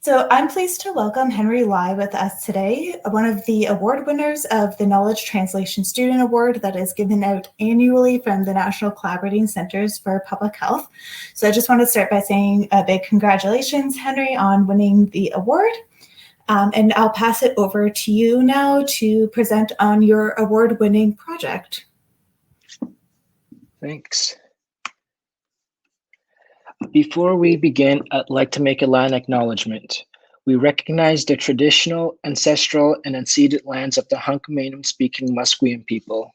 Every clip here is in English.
So I'm pleased to welcome Henry Lai with us today, one of the award winners of the Knowledge Translation Student Award that is given out annually from the National Collaborating Centers for Public Health. So I just want to start by saying a big congratulations, Henry, on winning the award. And I'll pass it over to you now to present on your award-winning project. Thanks. Before we begin, I'd like to make a land acknowledgement. We recognize the traditional, ancestral, and unceded lands of the Hunkaminam-speaking Musqueam people.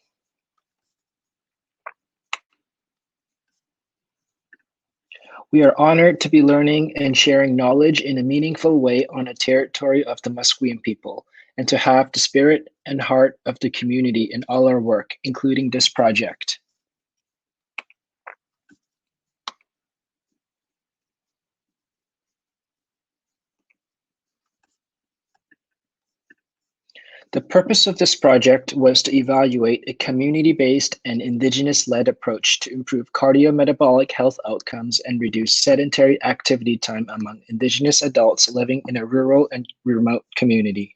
We are honored to be learning and sharing knowledge in a meaningful way on a territory of the Musqueam people, and to have the spirit and heart of the community in all our work, including this project. The purpose of this project was to evaluate a community-based and Indigenous-led approach to improve cardiometabolic health outcomes and reduce sedentary activity time among Indigenous adults living in a rural and remote community.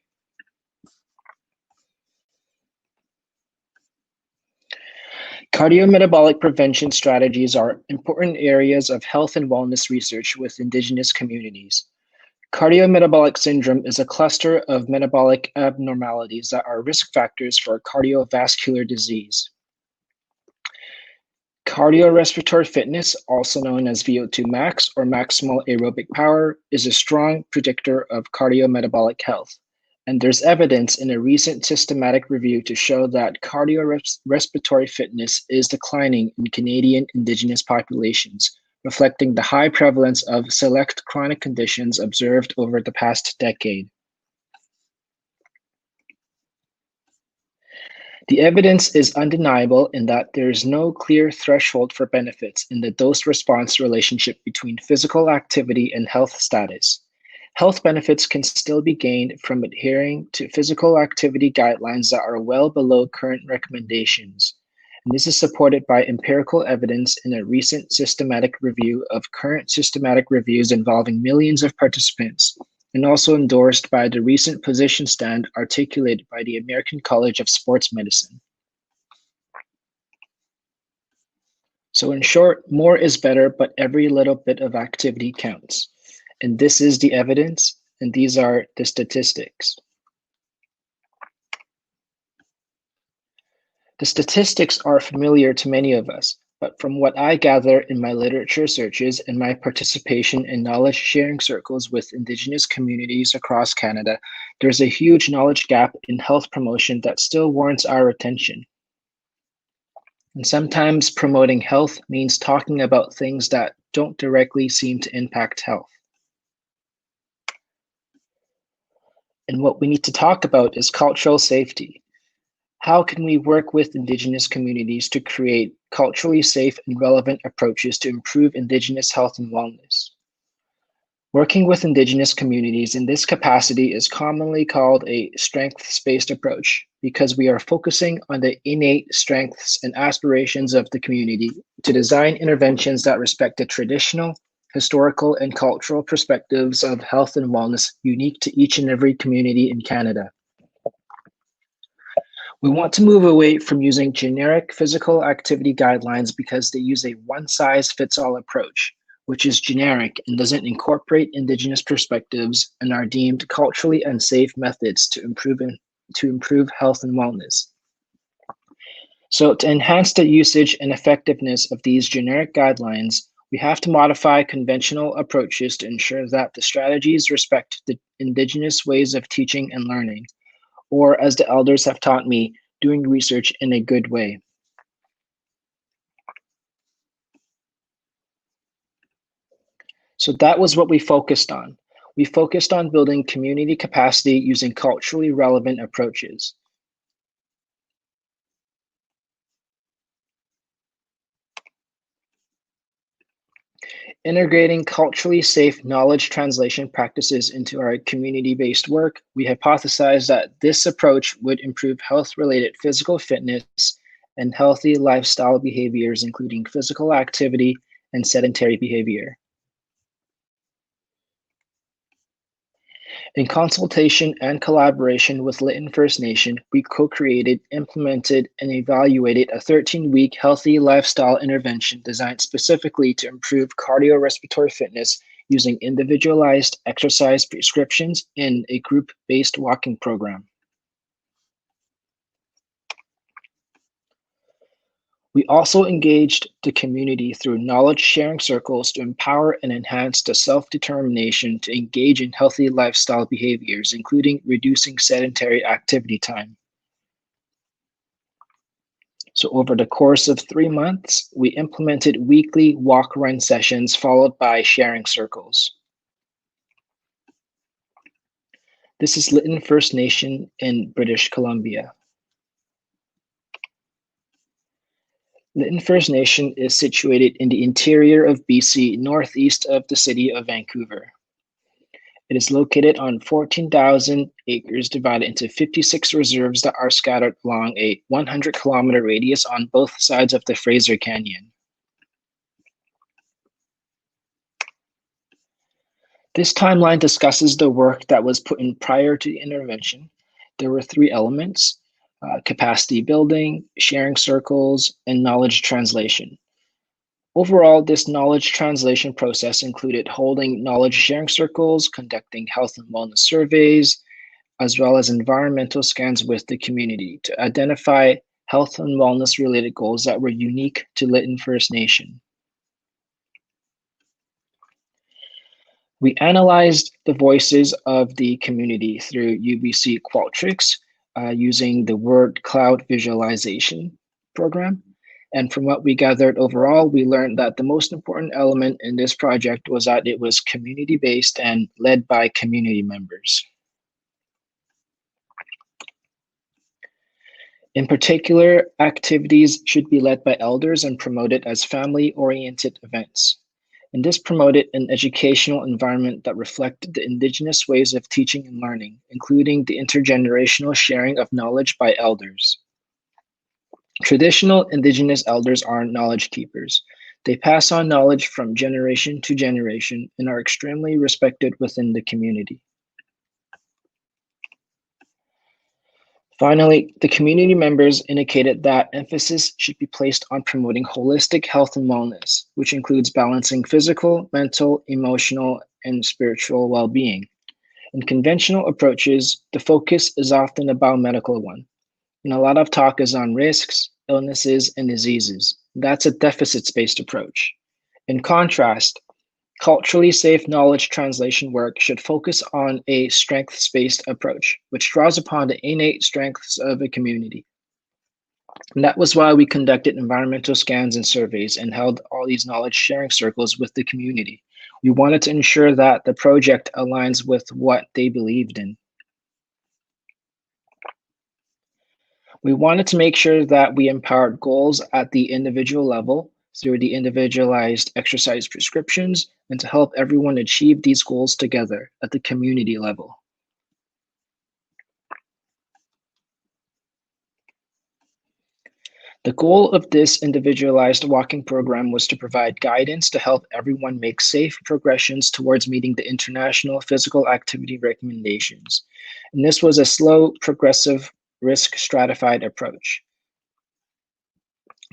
Cardiometabolic prevention strategies are important areas of health and wellness research with Indigenous communities. Cardiometabolic syndrome is a cluster of metabolic abnormalities that are risk factors for cardiovascular disease. Cardiorespiratory fitness, also known as VO2 max or maximal aerobic power, is a strong predictor of cardiometabolic health. And there's evidence in a recent systematic review to show that cardiorespiratory fitness is declining in Canadian Indigenous populations, reflecting the high prevalence of select chronic conditions observed over the past decade. The evidence is undeniable in that there is no clear threshold for benefits in the dose-response relationship between physical activity and health status. Health benefits can still be gained from adhering to physical activity guidelines that are well below current recommendations. And this is supported by empirical evidence in a recent systematic review of current systematic reviews involving millions of participants, and also endorsed by the recent position stand articulated by the American College of Sports Medicine. So in short, more is better, but every little bit of activity counts. And this is the evidence, and these are the statistics. The statistics are familiar to many of us, but from what I gather in my literature searches and my participation in knowledge sharing circles with Indigenous communities across Canada, there's a huge knowledge gap in health promotion that still warrants our attention. And sometimes promoting health means talking about things that don't directly seem to impact health. And what we need to talk about is cultural safety. How can we work with Indigenous communities to create culturally safe and relevant approaches to improve Indigenous health and wellness? Working with Indigenous communities in this capacity is commonly called a strengths-based approach because we are focusing on the innate strengths and aspirations of the community to design interventions that respect the traditional, historical, and cultural perspectives of health and wellness unique to each and every community in Canada. We want to move away from using generic physical activity guidelines because they use a one-size-fits-all approach, which is generic and doesn't incorporate Indigenous perspectives and are deemed culturally unsafe methods to improve health and wellness. So to enhance the usage and effectiveness of these generic guidelines, we have to modify conventional approaches to ensure that the strategies respect the Indigenous ways of teaching and learning, or as the elders have taught me, doing research in a good way. So that was what we focused on. We focused on building community capacity using culturally relevant approaches. Integrating culturally safe knowledge translation practices into our community-based work, we hypothesized that this approach would improve health-related physical fitness and healthy lifestyle behaviors, including physical activity and sedentary behavior. In consultation and collaboration with Lytton First Nation, we co-created, implemented, and evaluated a 13-week healthy lifestyle intervention designed specifically to improve cardiorespiratory fitness using individualized exercise prescriptions in a group-based walking program. We also engaged the community through knowledge sharing circles to empower and enhance the self-determination to engage in healthy lifestyle behaviors, including reducing sedentary activity time. So over the course of 3 months, we implemented weekly walk-run sessions followed by sharing circles. This is Lytton First Nation in British Columbia. Lytton First Nation is situated in the interior of BC, northeast of the city of Vancouver. It is located on 14,000 acres divided into 56 reserves that are scattered along a 100-kilometer radius on both sides of the Fraser Canyon. This timeline discusses the work that was put in prior to the intervention. There were 3 elements: capacity building, sharing circles, and knowledge translation. Overall, this knowledge translation process included holding knowledge sharing circles, conducting health and wellness surveys, as well as environmental scans with the community to identify health and wellness related goals that were unique to Lytton First Nation. We analyzed the voices of the community through UBC Qualtrics using the word cloud visualization program. And from what we gathered overall, we learned that the most important element in this project was that it was community-based and led by community members. In particular, activities should be led by elders and promoted as family-oriented events. And this promoted an educational environment that reflected the Indigenous ways of teaching and learning, including the intergenerational sharing of knowledge by elders. Traditional Indigenous elders are knowledge keepers. They pass on knowledge from generation to generation and are extremely respected within the community. Finally, the community members indicated that emphasis should be placed on promoting holistic health and wellness, which includes balancing physical, mental, emotional, and spiritual well-being. In conventional approaches, the focus is often a biomedical one, and a lot of talk is on risks, illnesses, and diseases. That's a deficits-based approach. In contrast, culturally safe knowledge translation work should focus on a strengths-based approach, which draws upon the innate strengths of a community. And that was why we conducted environmental scans and surveys and held all these knowledge sharing circles with the community. We wanted to ensure that the project aligns with what they believed in. We wanted to make sure that we empowered goals at the individual level through the individualized exercise prescriptions and to help everyone achieve these goals together at the community level. The goal of this individualized walking program was to provide guidance to help everyone make safe progressions towards meeting the international physical activity recommendations. And this was a slow, progressive, risk stratified approach.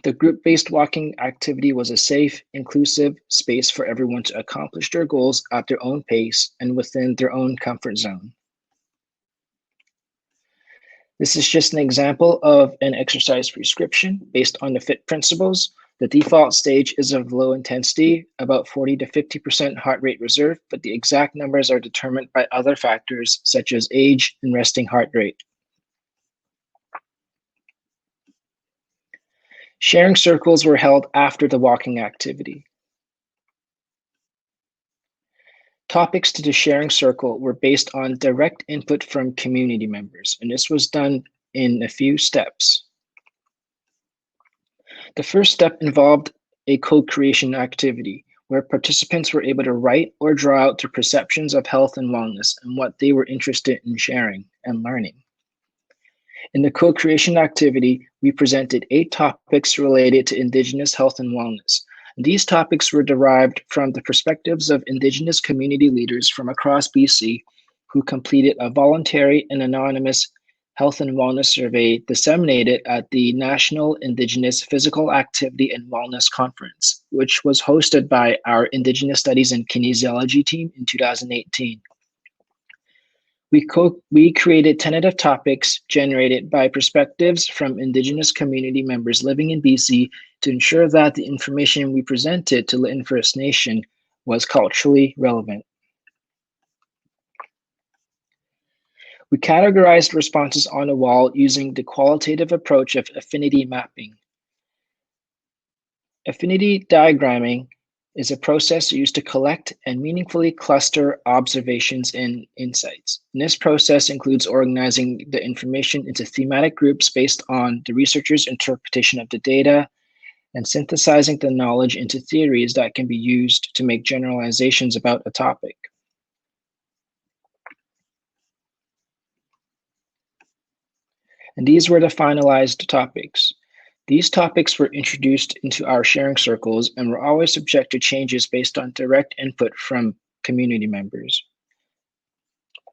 The group-based walking activity was a safe, inclusive space for everyone to accomplish their goals at their own pace and within their own comfort zone. This is just an example of an exercise prescription based on the FIT principles. The default stage is of low intensity, about 40 to 50% heart rate reserve, but the exact numbers are determined by other factors such as age and resting heart rate. Sharing circles were held after the walking activity. Topics to the sharing circle were based on direct input from community members, and this was done in a few steps. The first step involved a co-creation activity where participants were able to write or draw out their perceptions of health and wellness and what they were interested in sharing and learning. In the co-creation activity, we presented 8 topics related to Indigenous health and wellness. These topics were derived from the perspectives of Indigenous community leaders from across BC who completed a voluntary and anonymous health and wellness survey disseminated at the National Indigenous Physical Activity and Wellness Conference, which was hosted by our Indigenous Studies and Kinesiology team in 2018. We created tentative topics generated by perspectives from Indigenous community members living in BC to ensure that the information we presented to Lytton First Nation was culturally relevant. We categorized responses on a wall using the qualitative approach of affinity mapping. Affinity diagramming is a process used to collect and meaningfully cluster observations and insights. And this process includes organizing the information into thematic groups based on the researcher's interpretation of the data and synthesizing the knowledge into theories that can be used to make generalizations about a topic. And these were the finalized topics. These topics were introduced into our sharing circles and were always subject to changes based on direct input from community members.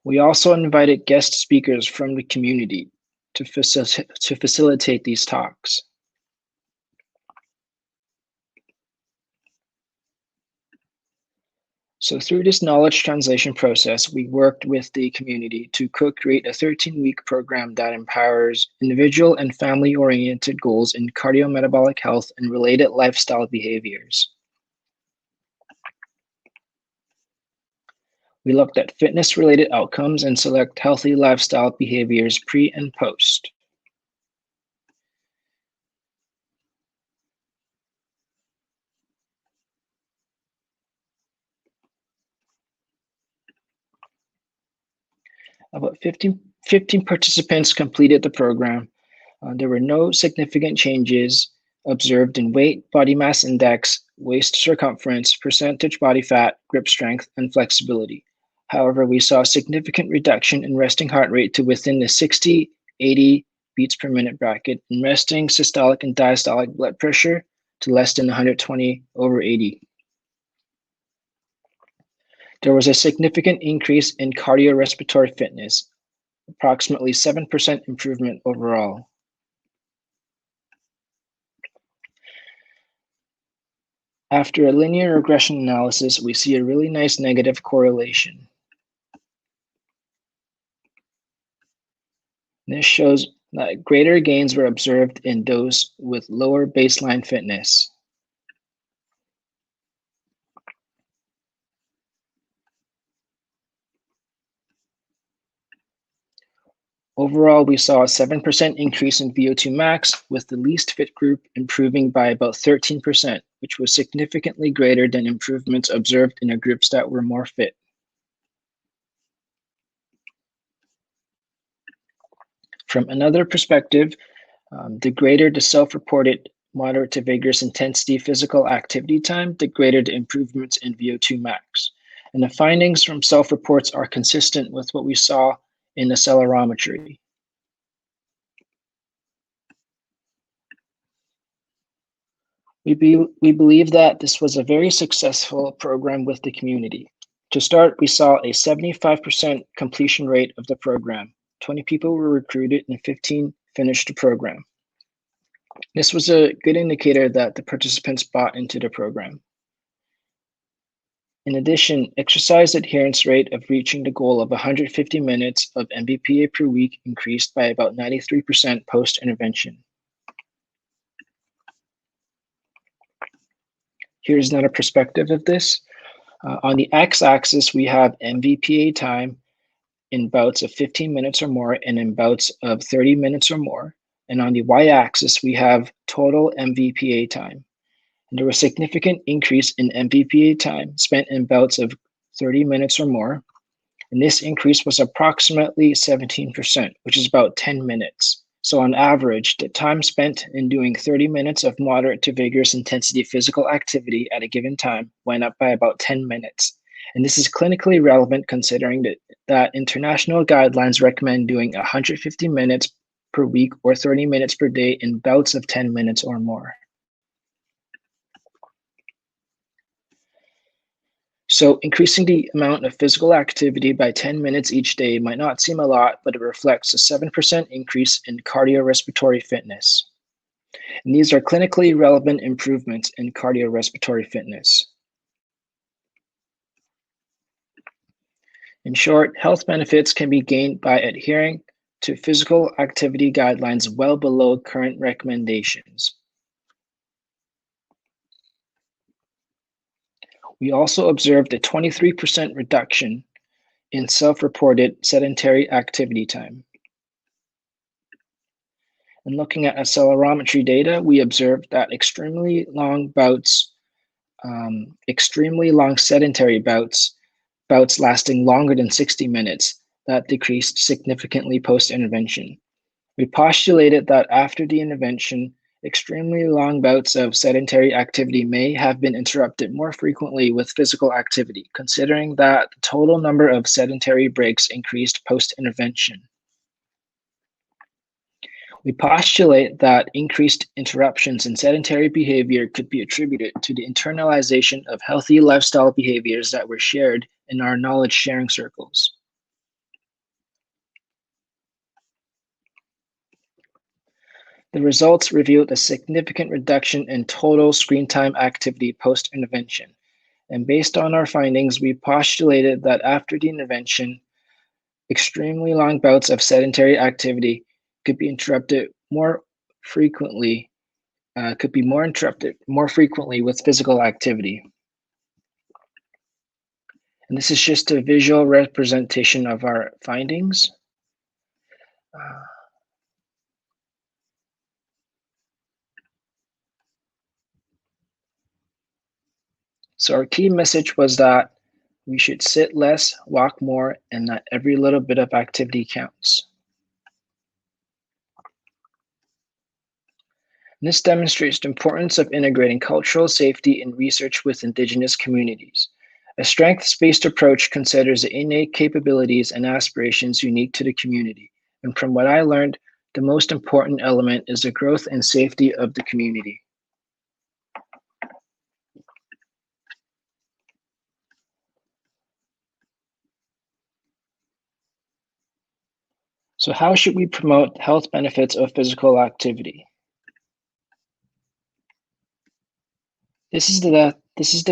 We also invited guest speakers from the community to facilitate these talks. So through this knowledge translation process, we worked with the community to co-create a 13-week program that empowers individual and family-oriented goals in cardiometabolic health and related lifestyle behaviors. We looked at fitness-related outcomes and select healthy lifestyle behaviors pre and post. About 15 participants completed the program. There were no significant changes observed in weight, body mass index, waist circumference, percentage body fat, grip strength, and flexibility. However, we saw a significant reduction in resting heart rate to within the 60-80 beats per minute bracket, and resting systolic and diastolic blood pressure to less than 120/80. There was a significant increase in cardiorespiratory fitness, approximately 7% improvement overall. After a linear regression analysis, we see a really nice negative correlation. This shows that greater gains were observed in those with lower baseline fitness. Overall, we saw a 7% increase in VO2 max, with the least fit group improving by about 13%, which was significantly greater than improvements observed in the groups that were more fit. From another perspective, the greater the self-reported moderate to vigorous intensity physical activity time, the greater the improvements in VO2 max. And the findings from self-reports are consistent with what we saw in the accelerometry. We believe that this was a very successful program with the community. To start, we saw a 75% completion rate of the program. 20 people were recruited and 15 finished the program. This was a good indicator that the participants bought into the program. In addition, exercise adherence rate of reaching the goal of 150 minutes of MBPA per week increased by about 93% post-intervention. Here's another perspective of this. On the x-axis, we have MVPA time in bouts of 15 minutes or more and in bouts of 30 minutes or more. And on the y-axis, we have total MVPA time. And there was a significant increase in MVPA time spent in bouts of 30 minutes or more. And this increase was approximately 17%, which is about 10 minutes. So on average, the time spent in doing 30 minutes of moderate to vigorous intensity physical activity at a given time went up by about 10 minutes. And this is clinically relevant considering that international guidelines recommend doing 150 minutes per week or 30 minutes per day in bouts of 10 minutes or more. So increasing the amount of physical activity by 10 minutes each day might not seem a lot, but it reflects a 7% increase in cardiorespiratory fitness. And these are clinically relevant improvements in cardiorespiratory fitness. In short, health benefits can be gained by adhering to physical activity guidelines well below current recommendations. We also observed a 23% reduction in self-reported sedentary activity time. And looking at accelerometry data, we observed that extremely long sedentary bouts lasting longer than 60 minutes, that decreased significantly post-intervention. We postulated that after the intervention, extremely long bouts of sedentary activity may have been interrupted more frequently with physical activity, considering that the total number of sedentary breaks increased post-intervention. We postulate that increased interruptions in sedentary behavior could be attributed to the internalization of healthy lifestyle behaviors that were shared in our knowledge sharing circles. The results revealed a significant reduction in total screen time activity post-intervention. And based on our findings, we postulated that after the intervention, extremely long bouts of sedentary activity could be interrupted more frequently with physical activity. And this is just a visual representation of our findings. So our key message was that we should sit less, walk more, and that every little bit of activity counts. And this demonstrates the importance of integrating cultural safety in research with Indigenous communities. A strengths-based approach considers the innate capabilities and aspirations unique to the community. And from what I learned, the most important element is the growth and safety of the community. So how should we promote health benefits of physical activity? This is the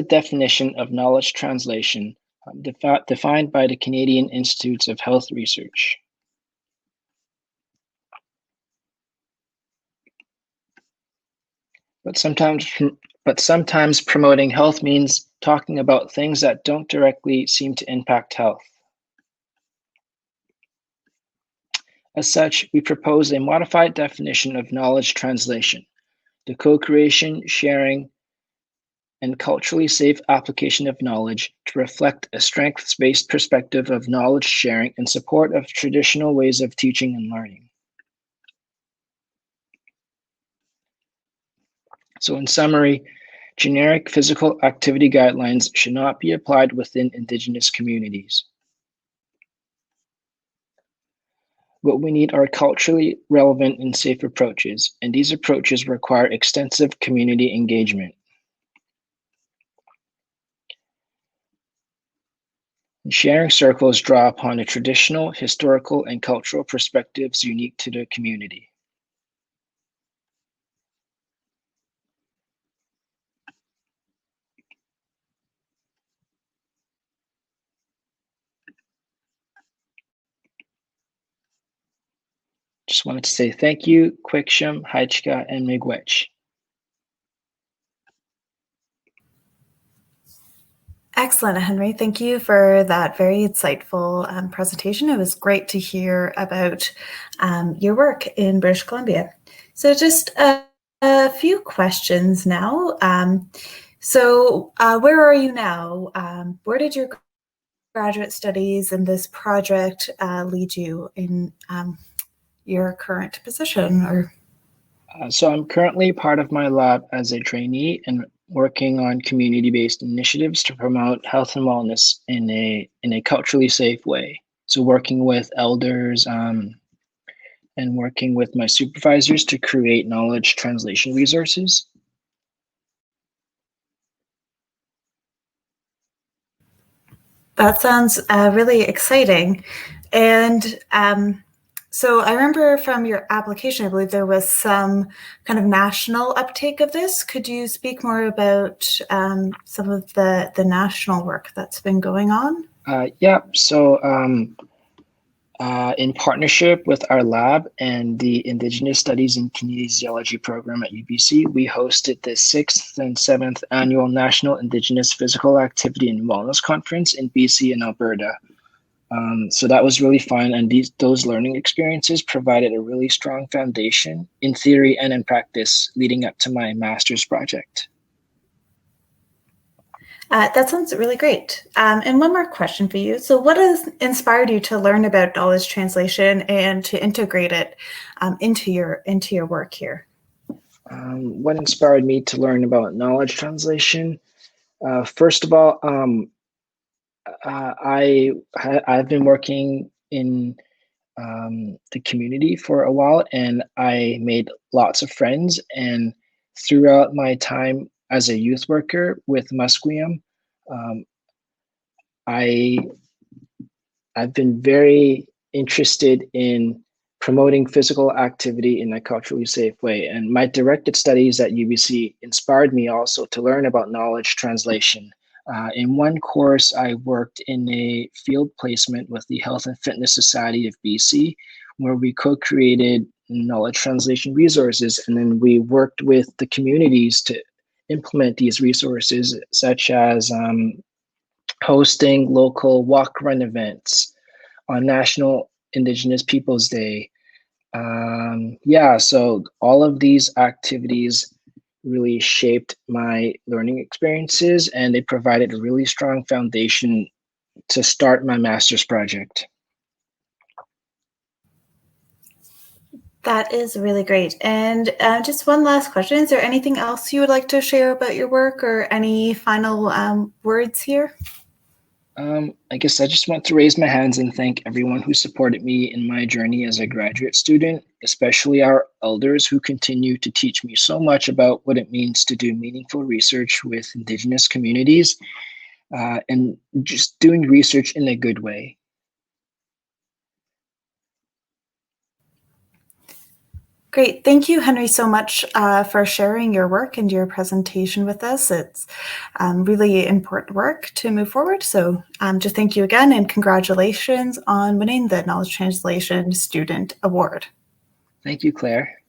definition of knowledge translation defined by the Canadian Institutes of Health Research. But sometimes promoting health means talking about things that don't directly seem to impact health. As such, we propose a modified definition of knowledge translation, the co-creation, sharing, and culturally safe application of knowledge to reflect a strengths-based perspective of knowledge sharing in support of traditional ways of teaching and learning. So in summary, generic physical activity guidelines should not be applied within Indigenous communities. What we need are culturally relevant and safe approaches, and these approaches require extensive community engagement. Sharing circles draw upon the traditional, historical, and cultural perspectives unique to the community. Just wanted to say thank you, Quiksham, Haichka, and Miigwech. Excellent, Henry. Thank you for that very insightful presentation. It was great to hear about your work in British Columbia. So just a few questions now. Where are you now? Where did your graduate studies and this project lead you in your current position? So I'm currently part of my lab as a trainee and working on community-based initiatives to promote health and wellness in a culturally safe way. So working with elders and working with my supervisors to create knowledge translation resources. That sounds really exciting. And so I remember from your application, I believe there was some kind of national uptake of this. Could you speak more about some of the national work that's been going on? Yeah, so in partnership with our lab and the Indigenous Studies and Kinesiology program at UBC, we hosted the 6th and 7th annual National Indigenous Physical Activity and Wellness Conference in BC and Alberta. So that was really fun, and those learning experiences provided a really strong foundation in theory and in practice leading up to my master's project. That sounds really great. And one more question for you. So what has inspired you to learn about knowledge translation and to integrate it into your work here? What inspired me to learn about knowledge translation? First of all, I've been working in the community for a while, and I made lots of friends. And throughout my time as a youth worker with Musqueam, I've been very interested in promoting physical activity in a culturally safe way. And my directed studies at UBC inspired me also to learn about knowledge translation. In one course, I worked in a field placement with the Health and Fitness Society of BC, where we co-created knowledge translation resources. And then we worked with the communities to implement these resources, such as hosting local walk-run events on National Indigenous Peoples Day. Yeah, so all of these activities really shaped my learning experiences, and they provided a really strong foundation to start my master's project. That is really great. And just one last question. Is there anything else you would like to share about your work or any final words here? I guess I just want to raise my hands and thank everyone who supported me in my journey as a graduate student, especially our elders who continue to teach me so much about what it means to do meaningful research with Indigenous communities and just doing research in a good way. Great. Thank you, Henry, so much for sharing your work and your presentation with us. It's really important work to move forward. So just thank you again, and congratulations on winning the Knowledge Translation Student Award. Thank you, Claire.